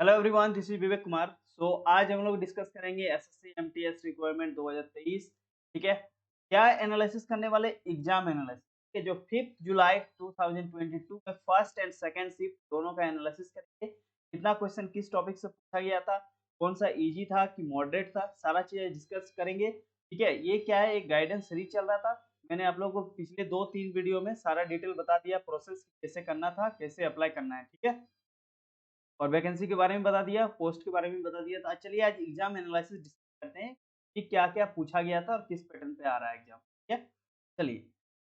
Hello everyone, this is Vivek Kumar. आज हम लोग डिस्कस करेंगे एसएससी एमटीएस रिक्वायरमेंट 2023। ठीक है, क्या एनालिसिस करने वाले एग्जाम एनालिसिस के जो 5 जुलाई 2022 में फर्स्ट एंड सेकंड शिफ्ट दोनों का एनालिसिस करेंगे। कितना क्वेश्चन किस टॉपिक से पूछा गया था, कौन सा इजी था कि मॉडरेट था, सारा चीजें डिस्कस करेंगे। ठीक है, ये क्या है, एक गाइडेंस सीरीज चल रहा था। मैंने आप लोगों को पिछले 2-3 वीडियो में सारा डिटेल बता दिया, प्रोसेस कैसे करना था, कैसे अप्लाई करना है। ठीक है, और वैकेंसी के बारे में बता दिया, पोस्ट के बारे में बता दिया। तो आज चलिए आज एग्जाम एनालिसिस डिस्कस करते हैं कि क्या-क्या पूछा गया था और किस पैटर्न पे आ रहा है एग्जाम। ठीक है? चलिए,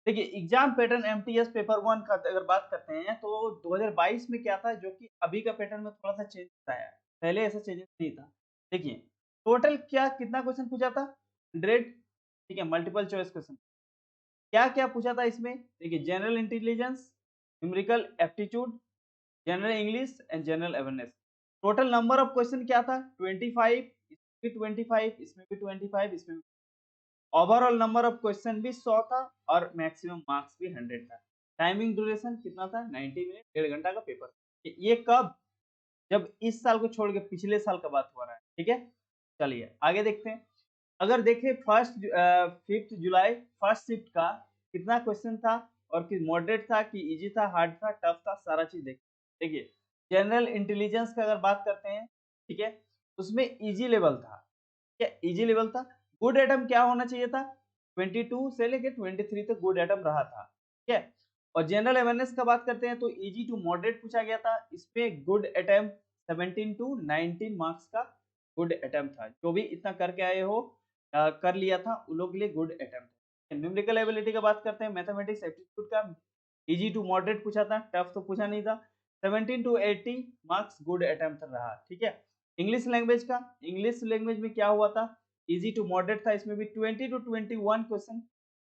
देखिए एग्जाम पैटर्न एमटीएस पेपर 1 का अगर बात करते हैं तो 2022 में क्या था जो कि अभी का पैटर्न में थोड़ा-सा चेंजेस आया है। पहले ऐसा चेंजेस नहीं था। देखिए, टोटल क्या कितना क्वेश्चन पूछा था? 100। ठीक है, मल्टीपल चॉइस क्वेश्चन। क्या-क्या पूछा था इसमें? देखिए, general intelligence, numerical aptitude, general English and general awareness. Total number of question क्या था? 25। इसमें भी 25, इसमें भी 25, इसमें भी। ओवरऑल नंबर ऑफ क्वेश्चन भी 100 था और मैक्सिमम मार्क्स भी 100 था। टाइमिंग ड्यूरेशन कितना था? 90 मिनट, 1.5 घंटा का पेपर। ये कब? जब इस साल को छोड़ के पिछले साल का बात हो रहा है। ठीक है, चलिए आगे देखते हैं। अगर देखें 5 जुलाई फर्स्ट शिफ्ट का कितना क्वेश्चन था और कि मॉडरेट था कि इजी था, हार्ड था, टफ था, सारा चीज देखिए। जनरल इंटेलिजेंस का अगर बात करते हैं, ठीक है, उसमें इजी लेवल था। क्या इजी लेवल था? गुड एटम क्या होना चाहिए था? 22 से लेके 23 तक गुड एटम रहा था। ठीक है, और जनरल अवेयरनेस का बात करते हैं तो इजी टू मॉडरेट पूछा गया था। इसमें गुड अटेम्प्ट 17 टू 19 मार्क्स का गुड अटेम्प्ट था। जो भी इतना करके आए हो, कर लिया था, उन लोग के लिए गुड अटेम्प्ट है। न्यूमेरिकल एबिलिटी का बात करते हैं, मैथमेटिक्स एप्टीट्यूड का इजी टू मॉडरेट पूछा था, टफ तो पूछा नहीं था। 17 टू 80 मार्क्स गुड अटेम्प्ट रहा। ठीक है, इंग्लिश लैंग्वेज का, इंग्लिश लैंग्वेज में क्या हुआ था? इजी टू मॉडरेट था, इसमें भी 20 टू 21 क्वेश्चन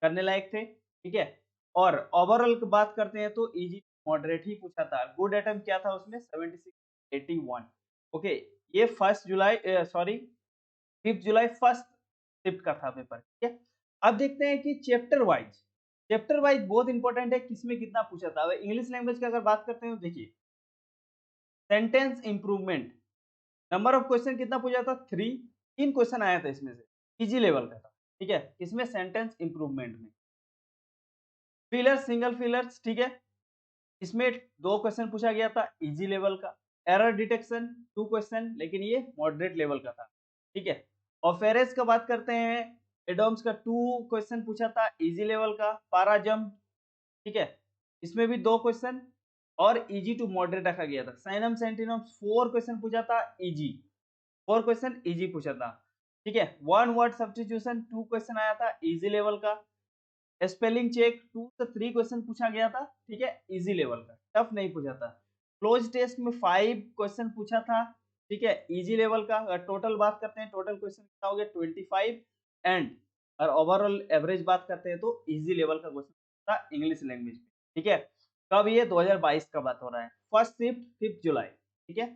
करने लायक थे। ठीक है, और ओवरऑल की बात करते हैं तो इजी मॉडरेट ही पूछा था। गुड अटेम्प्ट क्या था उसमें? 76, 81। ओके, ये 5 जुलाई फर्स्ट शिफ्ट का था पेपर। ठीक है, अब देखते हैं कि चैप्टर वाइज बहुत इंपॉर्टेंट है, किसमें कितना पूछा था। अब इंग्लिश लैंग्वेज की अगर बात करते हैं तो देखिए, sentence improvement, number of question कितना पूछा था? 3 क्वेश्चन आया था इसमें से, इजी लेवल का था। ठीक है, इसमें सेंटेंस इंप्रूवमेंट में फिलर, सिंगल फिलर्स, ठीक है, इसमें 2 क्वेश्चन पूछा गया था इजी लेवल का। एरर डिटेक्शन 2 क्वेश्चन, लेकिन ये मॉडरेट लेवल का था। ठीक है, और फेरेस का बात करते हैं, एडोम्स का 2 क्वेश्चन पूछा था इजी लेवल का। पाराजम्प, ठीक है, इसमें भी 2 क्वेश्चन और इजी टू मॉडरेट रखा गया था। साइनम सेंटिनम्स 4 क्वेश्चन पूछा था इजी, 4 क्वेश्चन इजी पूछा था। ठीक है, वन वर्ड सब्स्टिट्यूशन 2 क्वेश्चन आया था इजी लेवल का। स्पेलिंग चेक 2 से 3 क्वेश्चन पूछा गया था। ठीक है, इजी लेवल का, टफ नहीं पूछा था। क्लोज टेस्ट में 5 क्वेश्चन पूछा था। ठीक है, इजी लेवल का। अगर टोटल बात करते हैं, टोटल क्वेश्चन कितना हो गया? 25 एंड, और ओवरऑल एवरेज बात करते हैं तो इजी लेवल का क्वेश्चन था इंग्लिश लैंग्वेज में। ठीक है, कब? ये 2022 का बात हो रहा है, फर्स्ट शिफ्ट 5 जुलाई। ठीक है,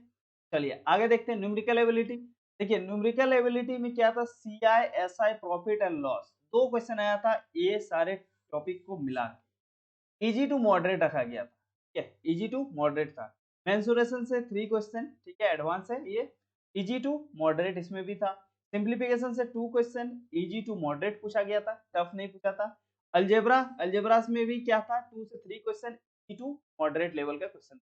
चलिए आगे देखते हैं न्यूमेरिकल एबिलिटी। देखिए, न्यूमेरिकल एबिलिटी में क्या था? CI, SI, profit and loss, 2 question आया था। ये सारे टॉपिक को मिला के इजी टू मॉडरेट रखा गया था। ठीक है, इजी टू मॉडरेट था। मेंसुरेशन से 3 क्वेश्चन, ठीक है, एडवांस है ये, इजी टू मॉडरेट इसमें भी था। सिंप्लीफिकेशन से 2 क्वेश्चन, इजी टू मॉडरेट पूछा गया था, टफ नहीं पूछा था। अलजेब्रास में भी क्या था? 2 से 3 question, easy to moderate level का question.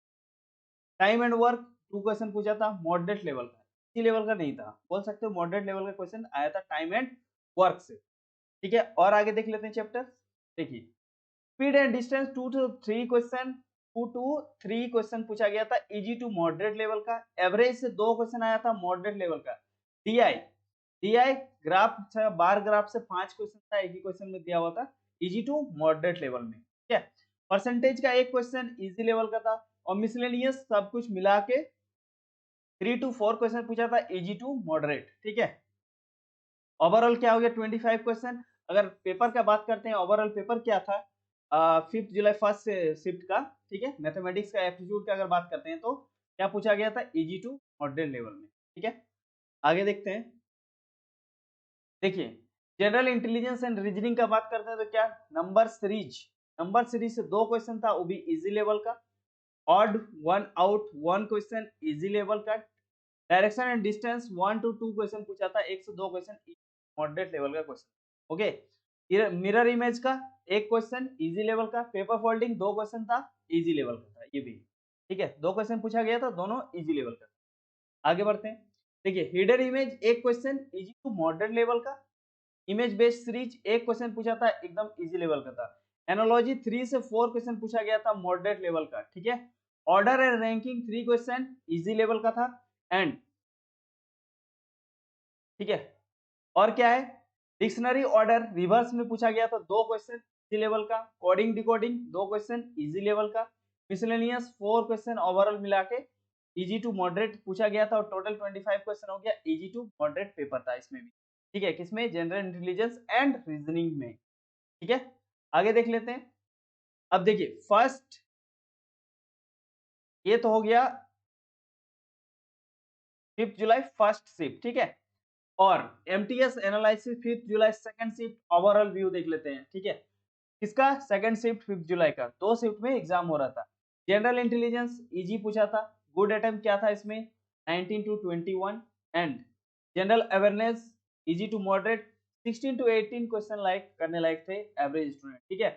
Time and work 2 question पूछा था, मॉडरेट लेवल का, इसी लेवल का नहीं था। बोल सकते हो मॉडरेट लेवल का क्वेश्चन आया था टाइम एंड वर्क से। ठीक है, और आगे देख लेते हैं चैप्टर। देखिए, speed and distance 2 to 3 question पूछा गया था इजी टू मॉडरेट लेवल का। एवरेज से 2 क्वेश्चन आया था मॉडरेट लेवल का। डीआई, डीआई ग्राफ था, बार ग्राफ से 5 क्वेश्चन था, एक ही क्वेश्चन में दिया हुआ था, इजी टू मॉडरेट लेवल में। ठीक है, परसेंटेज का 1 क्वेश्चन इजी लेवल का था, और मिसलेनियस सब कुछ मिला के 3 टू 4 क्वेश्चन पूछा था इजी टू मॉडरेट। ठीक है, ओवरऑल क्या हो गया? 25 क्वेश्चन। अगर पेपर का बात करते हैं, ओवरऑल पेपर क्या था 5 जुलाई फर्स्ट शिफ्ट का? ठीक है, मैथमेटिक्स का एप्टीट्यूड का अगर बात करते हैं तो क्या पूछा गया था? इजी टू मॉडरेट लेवल में। ठीक है, आगे देखते हैं। देखिए, जनरल इंटेलिजेंस एंड रीजनिंग का बात करते हैं तो क्या? नंबर सीरीज से 2 क्वेश्चन था, वो भी इजी लेवल का। Odd one out 1 question easy level का। Direction and distance 1 to 2 question पूछा था, 1 से 2 क्वेश्चन मॉडरेट लेवल का क्वेश्चन। ओके, मिरर इमेज का एक क्वेश्चन इजी लेवल का, पेपर फोल्डिंग 2 क्वेश्चन था, इजी लेवल का था ये भी। ठीक है, 2 क्वेश्चन पूछा गया था, दोनों इजी लेवल का। आगे बढ़ते हैं। देखिए, हिडन इमेज एक question easy to moderate level का, इमेज बेस्ड सीरीज एक क्वेश्चन पूछा था, एकदम इजी लेवल का था। एनालॉजी 3 से 4 क्वेश्चन पूछा गया था, मॉडरेट लेवल का। ठीक है, order and ranking 3 question easy level का था। एंड ठीक है, और क्या है, डिक्शनरी ऑर्डर रिवर्स में पूछा गया था, 2 क्वेश्चन इजी लेवल का। Coding decoding 2 question easy level का। मिसलेनियस 4 क्वेश्चन ओवरऑल मिला के इजी टू मॉडरेट पूछा गया था, और टोटल 25 क्वेश्चन हो गया, इजी टू मॉडरेट पेपर था इसमें भी। ठीक है, किसमें, जनरल इंटेलिजेंस एंड रीजनिंग में। ठीक है, आगे देख लेते हैं। अब देखिए, फर्स्ट ये तो हो गया 5 जुलाई फर्स्ट शिफ्ट। ठीक है, और एमटीएस एनालिसिस 5 जुलाई सेकंड शिफ्ट, ओवरऑल व्यू देख लेते हैं। ठीक है, किसका, सेकंड शिफ्ट 5 जुलाई का, 2 शिफ्ट में एग्जाम हो रहा था। जनरल इंटेलिजेंस इजी पूछा था, गुड अटेम्प्ट क्या था इसमें, 19 to 21। And general awareness easy to moderate 16 to 18 question like करने लायक थे एवरेज स्टूडेंट। ठीक है,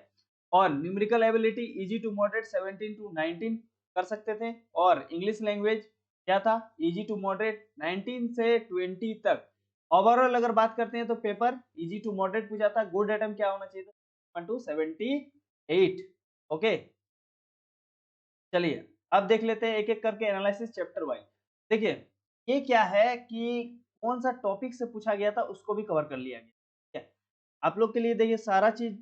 और numerical ability easy to moderate 17 to 19 कर सकते थे। और इंग्लिश लैंग्वेज क्या था, इजी टू मॉडरेट 19 से 20 तक। ओवरऑल अगर बात करते हैं तो पेपर इजी टू मॉडरेट पूछा था, गुड अटेम्प्ट क्या होना चाहिए था, 1 to 78। ओके, चलिए अब देख लेते हैं एक एक करके एनालिसिस चैप्टर वाइज। देखिए, ये क्या है कि कौन सा टॉपिक से पूछा गया था उसको भी कवर कर लिया गया। ठीक है, आप लोग के लिए देखिए सारा चीज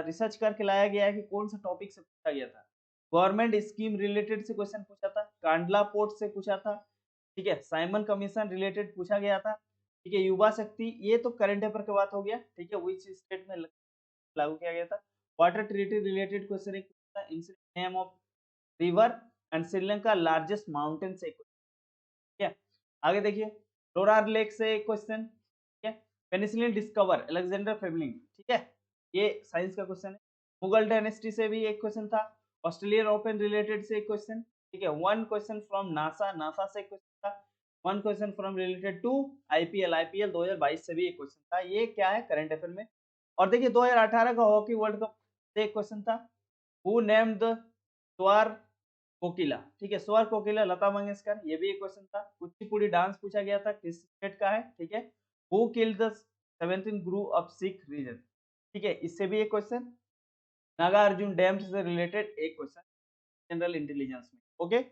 रिसर्च करके लाया गया है कि कौन सा टॉपिक से पूछा गया था। गवर्नमेंट स्कीम रिलेटेड से क्वेश्चन पूछा था, कांडला पोर्ट से पूछा था। ठीक है, साइमन कमीशन रिलेटेड पूछा गया था। ठीक है, युवा शक्ति ये तो करंट अफेयर की बात हो गया। ठीक है, विच स्टेट में लागू किया गया था। वाटर ट्रीटी रिलेटेड क्वेश्चन एक था, name of river and Sri Lanka largest mountain से। ठीक है, आगे देखिए, लोरार लेक से एक क्वेश्चन। ठीक है, पेनिसिलिन डिस्कवर अलेक्जेंडर फेमलिंग। ठीक है, ये साइंस का क्वेश्चन है। मुगल डायनेस्टी से भी एक क्वेश्चन था। ऑस्ट्रेलियन ओपन रिलेटेड से एक क्वेश्चन। ठीक है, one question from NASA, NASA से क्वेश्चन था। One question from related to IPL, IPL 2022 से भी एक क्वेश्चन था। ये क्या है, करंट अफेयर में। और देखिए 2018 का हॉकी वर्ल्ड कप से एक क्वेश्चन था, हु नेम्ड द स्वर कोकिला। ठीक है, स्वर कोकिला लता मंगेशकर, ये भी एक क्वेश्चन था। कुचिपुड़ी डांस पूछा गया था, किस स्टेट का है। ठीक है, who killed the 17th Guru of Sikh reason. ठीक है, इससे भी एक क्वेश्चन। नागार्जुन डैम से रिलेटेड एक क्वेश्चन जनरल इंटेलिजेंस में। ओके,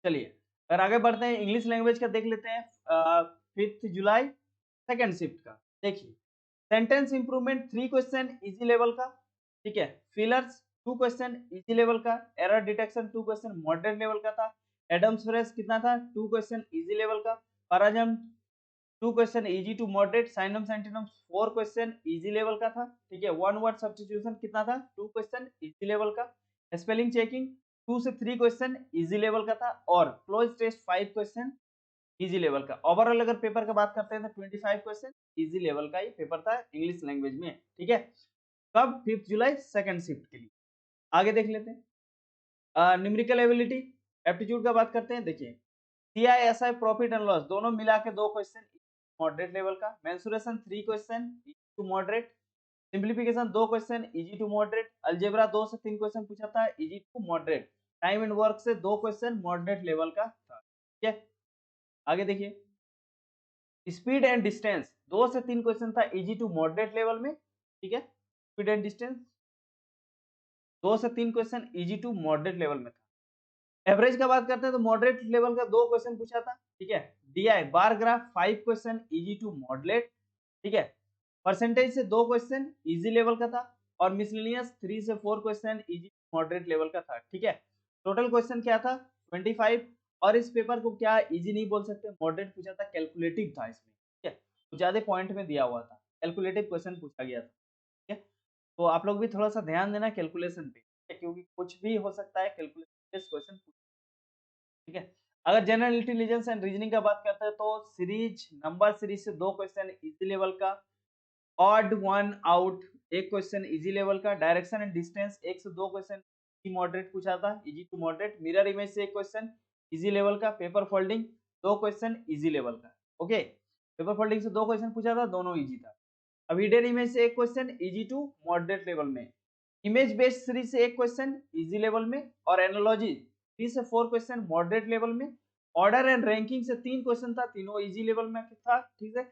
चलिए अगर आगे बढ़ते हैं, इंग्लिश लैंग्वेज का देख लेते हैं। 5 जुलाई सेकंड शिफ्ट का देखिए, sentence improvement 3 question easy level का। ठीक है, फिलर्स 2 क्वेश्चन इजी लेवल का। Error detection 2 question moderate level का था। एडम्स फ्रेश कितना था, 2 क्वेश्चन इजी लेवल का। Parajumble 2 question easy to moderate. Synonyms antonyms 4 question easy level का था। ठीक है, वन वर्ड सब्स्टिट्यूशन कितना था, 2 क्वेश्चन इजी लेवल का। स्पेलिंग चेकिंग 2 से 3 क्वेश्चन इजी लेवल का था। और cloze test 5 question easy level का। ओवरऑल अगर पेपर का बात करते हैं तो 25 क्वेश्चन इजी लेवल का ही पेपर था इंग्लिश लैंग्वेज में। ठीक है, कब, 5 जुलाई सेकंड शिफ्ट के लिए। आगे देख लेते हैं, न्यूमेरिकल एबिलिटी एप्टीट्यूड का बात करते हैं। देखिए, सीआईएसआई प्रॉफिट एंड लॉस दोनों मिला के 2 क्वेश्चन मॉडरेट लेवल का। Mensuration 3 question easy to moderate. Simplification 2 question easy to moderate. Algebra 2 से 3 क्वेश्चन पूछा था, easy to moderate. Time and work से 2 क्वेश्चन मॉडरेट लेवल का था। ठीक है, आगे देखिए, स्पीड एंड डिस्टेंस 2 से 3 क्वेश्चन था, इजी टू मॉडरेट लेवल में। ठीक है, स्पीड एंड डिस्टेंस 2 से 3 question easy to moderate level में था। एवरेज का बात करते हैं तो मॉडरेट लेवल का 2 क्वेश्चन पूछा था। ठीक है, DI bar graph 5 question easy to moderate. ठीक है, परसेंटेज से 2 क्वेश्चन इजी लेवल का था। और मिसलेनियस 3 से 4 क्वेश्चन इजी मॉडरेट लेवल का था। ठीक है, टोटल क्वेश्चन क्या था, 25। और इस पेपर को क्या इजी नहीं बोल सकते, मॉडरेट पूछा था, कैलकुलेटिव था इसमें। ठीक है, तो ज्यादा पॉइंट में दिया हुआ था, कैलकुलेटिव क्वेश्चन पूछा गया था। ठीक है, तो आप लोग भी थोड़ा सा ध्यान देना कैलकुलेशन पे, ठीक है? क्योंकि कुछ भी हो सकता है कैलकुलेशन क्वेश्चन। ठीक है, अगर जनरल इंटेलिजेंस एंड रीजनिंग का बात करते हैं तो सीरीज नंबर सीरीज से 2 क्वेश्चन इजी लेवल का। ऑड वन आउट एक क्वेश्चन इजी लेवल का। डायरेक्शन एंड डिस्टेंस 1 से 2 क्वेश्चन मॉडरेट पूछा था, easy to moderate. Mirror image से एक क्वेश्चन इजी लेवल का, paper folding 2 question easy level का। ओके, पेपर फोल्डिंग से 2 क्वेश्चन पूछा था, दोनों इजी था। अब हिडन इमेज से 1 question easy to moderate level में, इमेज बेस्ड सीरीज से 1 क्वेश्चन इजी लेवल में, और एनालॉजी 3 से 4 क्वेश्चन मॉडरेट लेवल में, ऑर्डर एंड रैंकिंग से 3 क्वेश्चन था, तीनों इजी लेवल में था, ठीक है।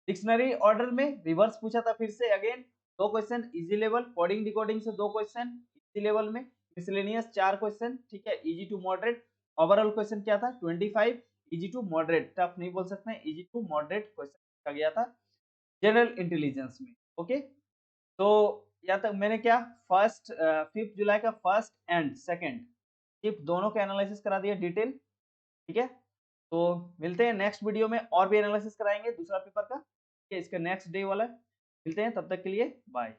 डिक्शनरी ऑर्डर में रिवर्स पूछा था, फिर से again 2 question easy level, coding decoding से 2 क्वेश्चन इजी लेवल में, मिसलेनियस 4 क्वेश्चन, ठीक है, easy to moderate. Overall question क्या था 25 इजी टू मॉडरेट, टफ नहीं बोल सकते हैं, इजी टू मॉडरेट क्वेश्चन पूछा गया था जनरल इंटेलिजेंस में। ओके, तो यहाँ तक मैंने क्या फर्स्ट 5 जुलाई का फर्स्ट एंड सेकंड शिफ्ट दोनों का एनालिसिस करा दिया डिटेल, ठीक है। तो मिलते हैं नेक्स्ट वीडियो में, और भी एनालिसिस कराएंगे दूसरा पेपर का, ठीक है, इसका नेक्स्ट डे वाला। मिलते हैं, तब तक के लिए बाय।